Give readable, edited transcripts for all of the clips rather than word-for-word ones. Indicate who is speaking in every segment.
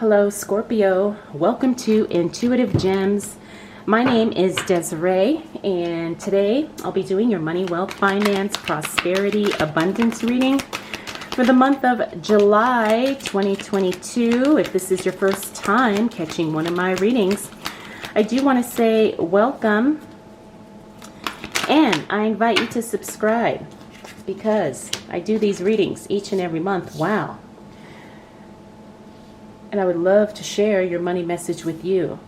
Speaker 1: Hello Scorpio, welcome to Intuitive Gems. My name is Desiree and today I'll be doing your money, wealth, finance, prosperity, abundance reading for the month of July 2022. If this is your first time catching one of my readings, I do want to say welcome and I invite you to subscribe because I do these readings each and every month. Wow. And I would love to share your money message with you.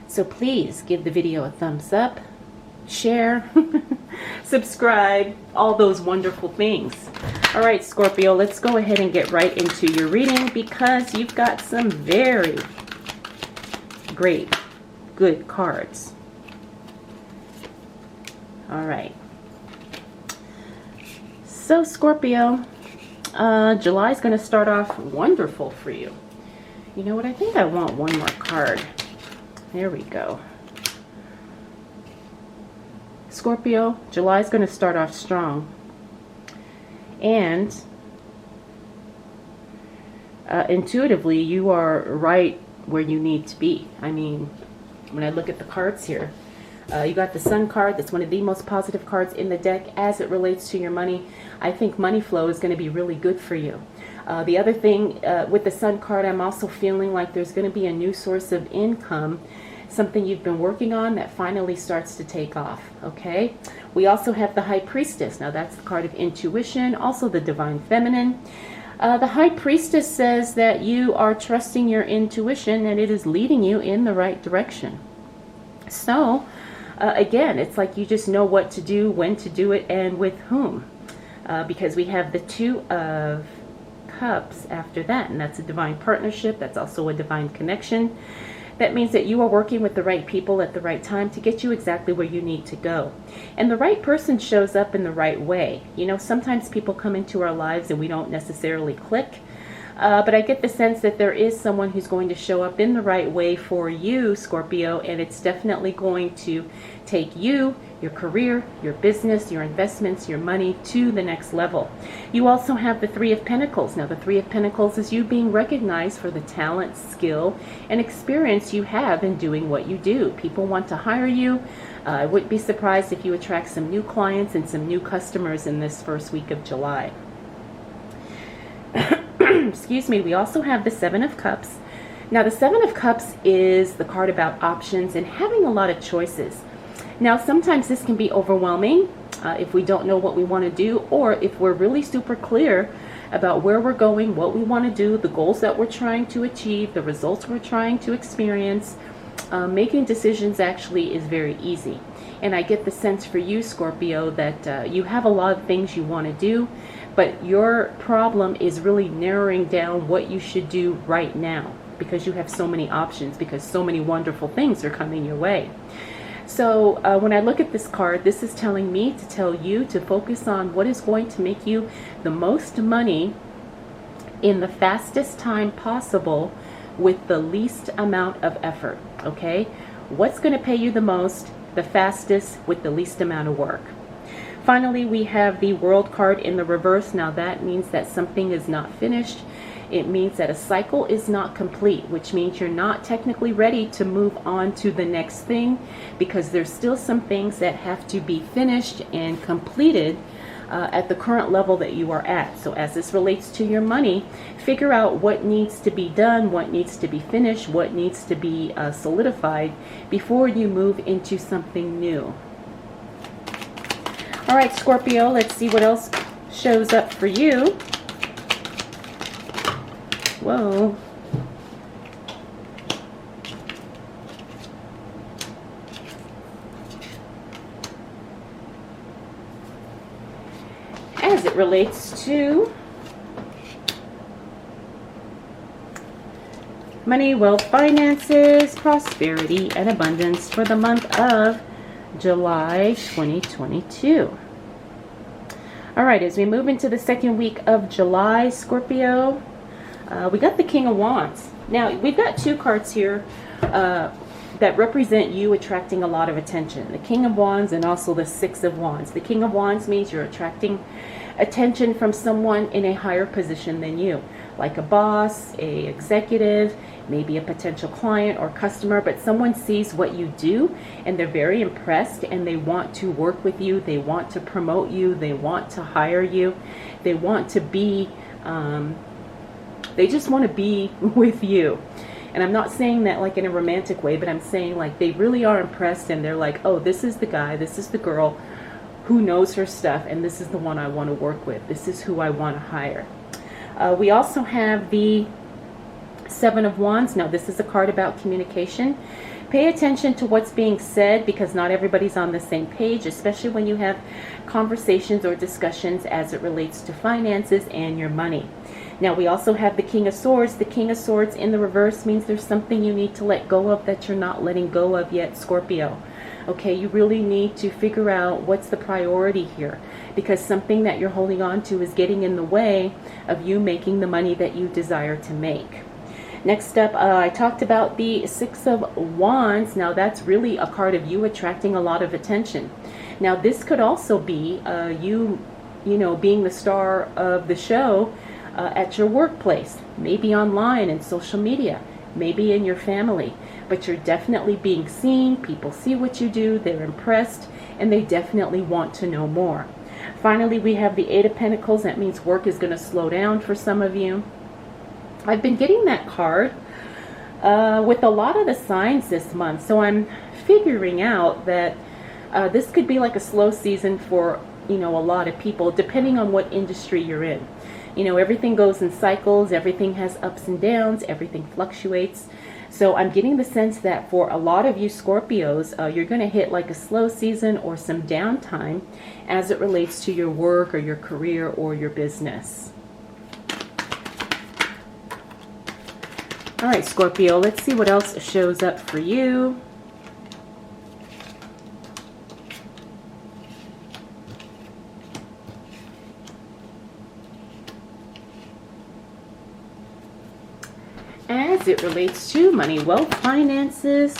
Speaker 1: So please give the video a thumbs up, share, subscribe, all those wonderful things. All right, Scorpio, let's go ahead and get right into your reading because you've got some very great, good cards. All right. So Scorpio, July is going to start off wonderful for you. You know what? I think I want one more card. There we go. Scorpio, July is going to start off strong. And intuitively, you are right where you need to be. I mean, when I look at the cards here, you got the Sun card. That's one of the most positive cards in the deck as it relates to your money. I think money flow is going to be really good for you. The other thing with the Sun card, I'm also feeling like there's going to be a new source of income, something you've been working on that finally starts to take off, okay? We also have the High Priestess. Now that's the card of intuition, also the Divine Feminine. The High Priestess says that you are trusting your intuition and it is leading you in the right direction. So, again, it's like you just know what to do, when to do it, and with whom. Because we have the Two of Cups after that, and that's a divine partnership. That's also a divine connection. That means that you are working with the right people at the right time to get you exactly where you need to go. And the right person shows up in the right way. You know, sometimes people come into our lives and we don't necessarily click. But I get the sense that there is someone who's going to show up in the right way for you, Scorpio, and it's definitely going to take you, your career, your business, your investments, your money to the next level. You also have the Three of Pentacles. Now, the Three of Pentacles is you being recognized for the talent, skill, and experience you have in doing what you do. People want to hire you. I wouldn't be surprised if you attract some new clients and some new customers in this first week of July. Excuse me. We also have the Seven of Cups. Now, the Seven of Cups is the card about options and having a lot of choices. Now, sometimes this can be overwhelming if we don't know what we want to do, or if we're really super clear about where we're going, what we want to do, the goals that we're trying to achieve, the results we're trying to experience. Making decisions actually is very easy. And I get the sense for you, Scorpio, that you have a lot of things you want to do, but your problem is really narrowing down what you should do right now because you have so many options, because so many wonderful things are coming your way. So when I look at this card, this is telling me to tell you to focus on what is going to make you the most money in the fastest time possible with the least amount of effort, okay? What's going to pay you the most, the fastest, with the least amount of work? Finally, we have the World card in the reverse. Now that means that something is not finished. It means that a cycle is not complete, which means you're not technically ready to move on to the next thing because there's still some things that have to be finished and completed at the current level that you are at. So as this relates to your money, figure out what needs to be done, what needs to be finished, what needs to be solidified before you move into something new. All right, Scorpio, let's see what else shows up for you. Whoa. As it relates to money, wealth, finances, prosperity, and abundance for the month of July 2022. All right, as we move into the second week of July, Scorpio, we got the King of Wands. Now, we've got two cards here that represent you attracting a lot of attention. The King of Wands and also the Six of Wands. The King of Wands means you're attracting attention from someone in a higher position than you, like a boss, a executive, maybe a potential client or customer, but someone sees what you do and they're very impressed and they want to work with you, they want to promote you, they want to hire you, they want to be, they just want to be with you. And I'm not saying that like in a romantic way, but I'm saying like they really are impressed and they're like, oh, this is the guy, this is the girl who knows her stuff, and this is the one I want to work with. This is who I want to hire. We also have the Seven of Wands. Now this is a card about communication. Pay attention to what's being said because not everybody's on the same page, especially when you have conversations or discussions as it relates to finances and your money. Now we also have the King of Swords. The King of Swords in the reverse means there's something you need to let go of that you're not letting go of yet, Scorpio. Okay, you really need to figure out what's the priority here, because something that you're holding on to is getting in the way of you making the money that you desire to make. Next up, I talked about the Six of Wands. Now that's really a card of you attracting a lot of attention. Now this could also be you know, being the star of the show at your workplace, maybe online and social media, maybe in your family, but you're definitely being seen. People see what you do, they're impressed, and they definitely want to know more. Finally, we have the Eight of Pentacles. That means work is going to slow down for some of you. I've been getting that card with a lot of the signs this month, so I'm figuring out that this could be like a slow season for, you know, a lot of people, depending on what industry you're in. You know, everything goes in cycles, everything has ups and downs, everything fluctuates. So I'm getting the sense that for a lot of you Scorpios, you're going to hit like a slow season or some downtime as it relates to your work or your career or your business. All right, Scorpio, let's see what else shows up for you. As it relates to money, wealth, finances,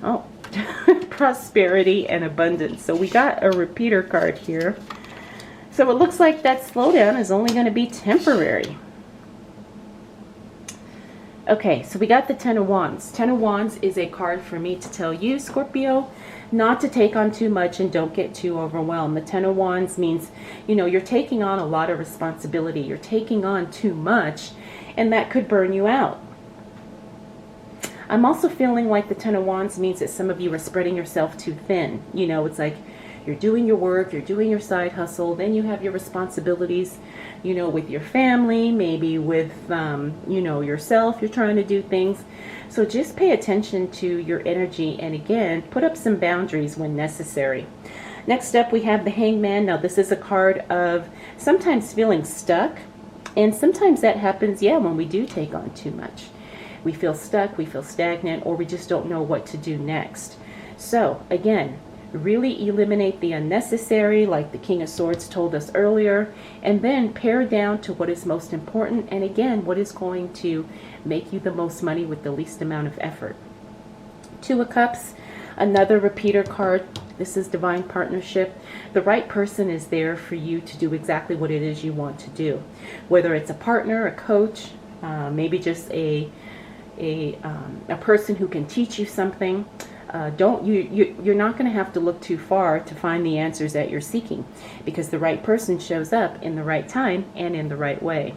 Speaker 1: oh, prosperity and abundance. So we got a repeater card here. So it looks like that slowdown is only going to be temporary. Okay, so we got the Ten of Wands. Ten of Wands is a card for me to tell you, Scorpio, not to take on too much and don't get too overwhelmed. The Ten of Wands means, you know, you're taking on a lot of responsibility. You're taking on too much, and that could burn you out. I'm also feeling like the Ten of Wands means that some of you are spreading yourself too thin. You know, it's like you're doing your work, you're doing your side hustle, then you have your responsibilities, you know, with your family, maybe with, you know, yourself. You're trying to do things. So just pay attention to your energy and again, put up some boundaries when necessary. Next up, we have the Hangman. Now, this is a card of sometimes feeling stuck. And sometimes that happens, yeah, when we do take on too much. We feel stuck, we feel stagnant, or we just don't know what to do next. So, again, really eliminate the unnecessary, like the King of Swords told us earlier, and then pare down to what is most important, and again, what is going to make you the most money with the least amount of effort. Two of Cups, another repeater card. This is divine partnership. The right person is there for you to do exactly what it is you want to do. Whether it's a partner, a coach, maybe just a person who can teach you something. You're not going to have to look too far to find the answers that you're seeking, because the right person shows up in the right time and in the right way.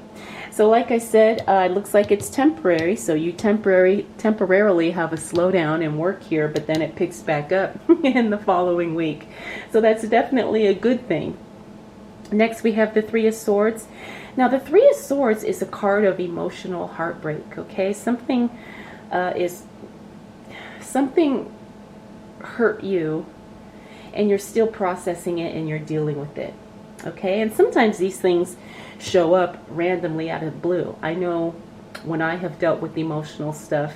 Speaker 1: So like I said, it looks like it's temporary, so you temporarily have a slowdown in work here, but then it picks back up in the following week. So that's definitely a good thing. Next, we have the Three of Swords. Now, the Three of Swords is a card of emotional heartbreak, okay? Something hurt you, and you're still processing it, and you're dealing with it, okay? And sometimes these things show up randomly out of the blue. I know when I have dealt with emotional stuff,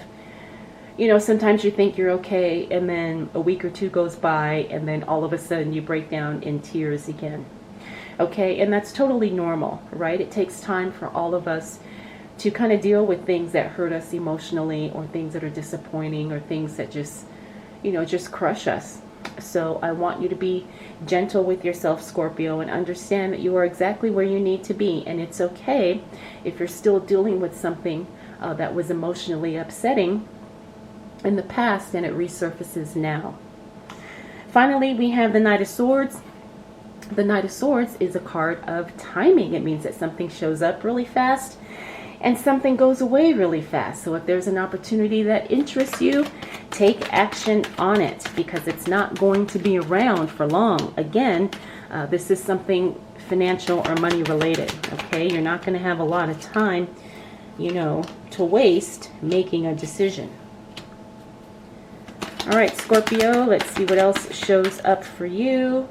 Speaker 1: you know, sometimes you think you're okay, and then a week or two goes by, and then all of a sudden you break down in tears again. Okay, and that's totally normal, right? It takes time for all of us to kind of deal with things that hurt us emotionally, or things that are disappointing, or things that just, you know, just crush us. So I want you to be gentle with yourself, Scorpio, and understand that you are exactly where you need to be. And it's okay if you're still dealing with something that was emotionally upsetting in the past and it resurfaces now. Finally, we have the Knight of Swords. The Knight of Swords is a card of timing. It means that something shows up really fast and something goes away really fast. So if there's an opportunity that interests you, take action on it, because it's not going to be around for long. Again, this is something financial or money related. Okay, you're not going to have a lot of time, you know, to waste making a decision. All right, Scorpio, let's see what else shows up for you.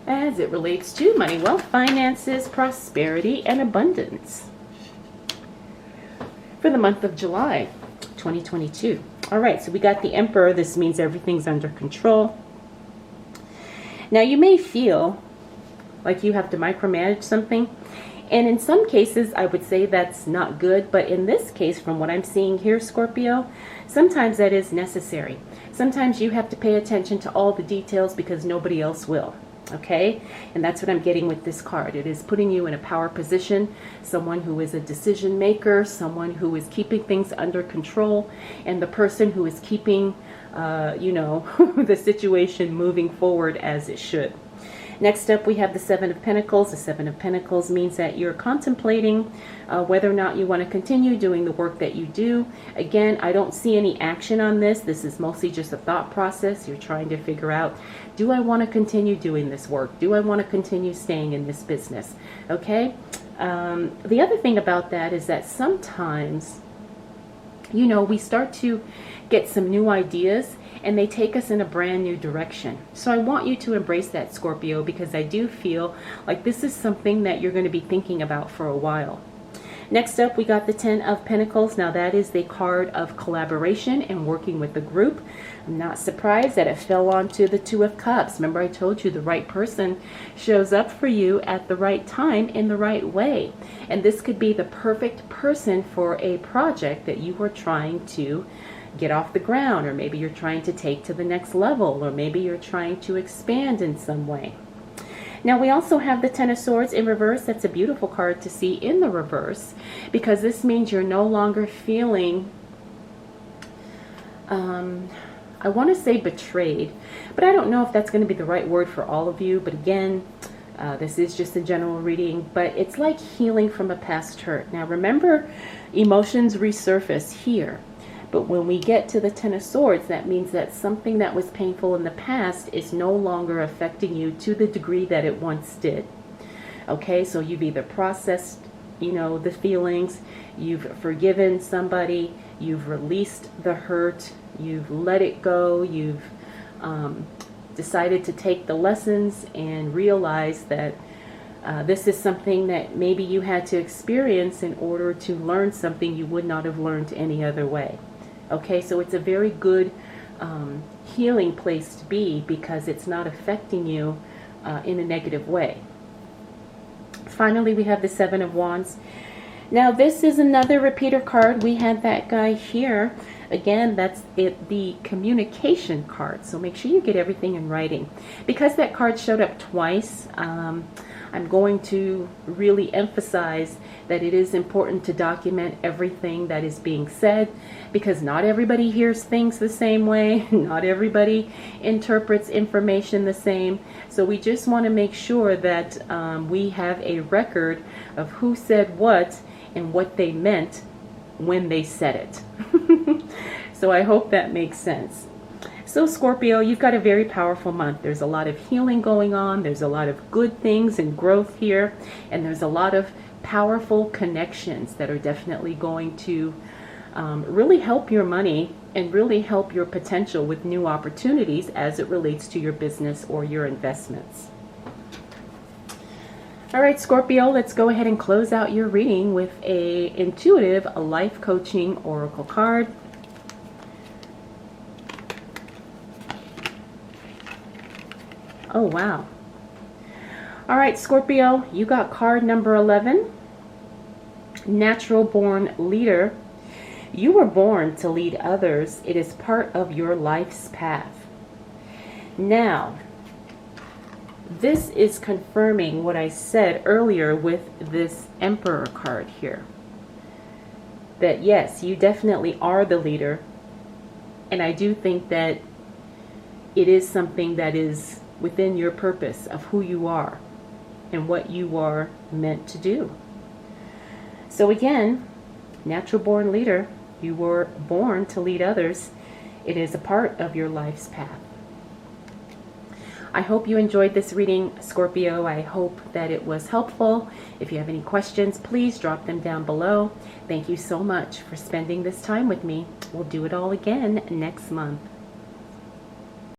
Speaker 1: As it relates to money, wealth, finances, prosperity, and abundance for the month of July 2022. All right, so we got the Emperor. This means everything's under control. Now, you may feel like you have to micromanage something, and in some cases, I would say that's not good, but in this case, from what I'm seeing here, Scorpio, sometimes that is necessary. Sometimes you have to pay attention to all the details because nobody else will. Okay, and that's what I'm getting with this card. It is putting you in a power position, someone who is a decision maker, someone who is keeping things under control, and the person who is keeping, you know, the situation moving forward as it should. Next up, we have the Seven of Pentacles. The Seven of Pentacles means that you're contemplating whether or not you want to continue doing the work that you do. Again, I don't see any action on this. This is mostly just a thought process. You're trying to figure out, do I want to continue doing this work? Do I want to continue staying in this business? Okay. The other thing about that is that sometimes, you know, we start to get some new ideas and they take us in a brand new direction. So I want you to embrace that, Scorpio, because I do feel like this is something that you're going to be thinking about for a while. Next up, we got the Ten of Pentacles. Now that is the card of collaboration and working with the group. I'm not surprised that it fell onto the Two of Cups. Remember, I told you the right person shows up for you at the right time in the right way. And this could be the perfect person for a project that you are trying to get off the ground, or maybe you're trying to take to the next level, or maybe you're trying to expand in some way. Now we also have the Ten of Swords in reverse. That's a beautiful card to see in the reverse, because this means you're no longer feeling, I want to say betrayed, but I don't know if that's going to be the right word for all of you. But again, this is just a general reading, but it's like healing from a past hurt. Now remember, emotions resurface here. But when we get to the Ten of Swords, that means that something that was painful in the past is no longer affecting you to the degree that it once did. Okay, so you've either processed, you know, the feelings, you've forgiven somebody, you've released the hurt, you've let it go, you've decided to take the lessons and realize that this is something that maybe you had to experience in order to learn something you would not have learned any other way. Okay, so it's a very good healing place to be, because it's not affecting you in a negative way. Finally, we have the Seven of Wands. Now, this is another repeater card. We had that guy here. Again, that's it, the communication card. So make sure you get everything in writing. Because that card showed up twice, I'm going to really emphasize that it is important to document everything that is being said, because not everybody hears things the same way. Not everybody interprets information the same. So we just want to make sure that we have a record of who said what and what they meant when they said it. So I hope that makes sense. So Scorpio, you've got a very powerful month. There's a lot of healing going on. There's a lot of good things and growth here. And there's a lot of powerful connections that are definitely going to really help your money and really help your potential with new opportunities as it relates to your business or your investments. All right, Scorpio, let's go ahead and close out your reading with a intuitive life coaching oracle card. Oh, wow. All right, Scorpio, you got card number 11, natural born leader. You were born to lead others. It is part of your life's path. Now, this is confirming what I said earlier with this Emperor card here. That yes, you definitely are the leader. And I do think that it is something that is within your purpose of who you are and what you are meant to do. So again, natural born leader, you were born to lead others. It is a part of your life's path. I hope you enjoyed this reading, Scorpio. I hope that it was helpful. If you have any questions, please drop them down below. Thank you so much for spending this time with me. We'll do it all again next month.